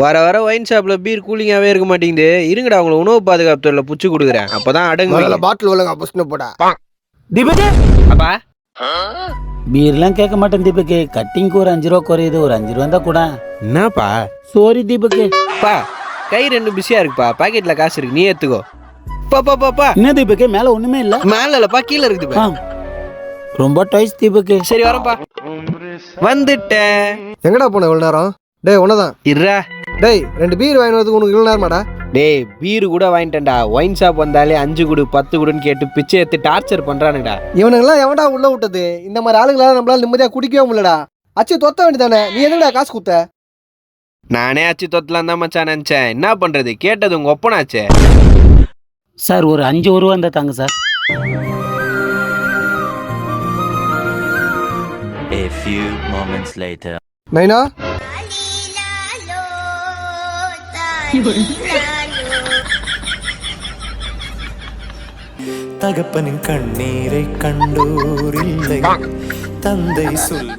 வர வர ஒயின் ஷாப்ல பீர் கூலிங்காவே இருக்க மாட்டேங்குது. இருங்கடா, உங்களை உணவு பாதுகாப்பு துறையில புடிச்சு கொடுக்குறேன். அப்பதான் அடங்கு. பாட்டில் ஒழுங்கா புஷ்ணு போடா. தீபக்கு அப்பா பீர்லாம் கேட்க மாட்டேன் தீபக்கு. கட்டிங்க்கு ஒரு 5 ரூபா குறையுது, ஒரு 5 ரூபா தான் கூட. என்னப்பா? சாரி தீபக்கு. பா கை ரெண்டு பிஸியா இருக்குப்பா. பாக்கெட்ல காசு இருக்கு, நீ ஏத்துக்கோ. பாப்பா என்ன தீபக்கு, மேல ஒண்ணுமே இல்ல. மேல இல்லப்பா, கீழே இருக்குதுப்பா. ரொம்ப டாய்ஸ் தீபக்கு. சரி வரப்பா. வந்துட்டேன். எங்கடா போன இவ்வளவு நேரம்? டேய் உனதான். இருடா. டேய் 2 பீர் வாங்கி வரதுக்கு உனக்கு இவ்வளவு நேரமாடா? டேய் பீரு கூட வாங்கிட்டேன்டா. ஒயின் ஷாப் வந்தாலே 5 கொடு 10 கொடுன்னு கேட்டு பிச்சை எடுத்து டார்ச்சர் பண்றானுடா. இவனுங்கெல்லாம் எவன்டா உள்ள விட்டது? இந்த மாதிரி ஆளுங்களால நம்மளால நிம்மதியா குடிக்கவே முடியலடா. அச்சு தொத்த வேண்டியதானே, நீ எதுக்குடா காசு குத்த? நானே அச்சு தொத்தலாம் தான் மச்சான் நினைச்சேன். என்ன பண்றது, கேட்டது உங்க ஒப்பனாச்சே. சார் ஒரு 5 ரூபா இருந்தா தாங்க sir. A few moments later. நைனா தகப்பனின் கண்ணீரை கண்டோரில்லை, தந்தை சொல்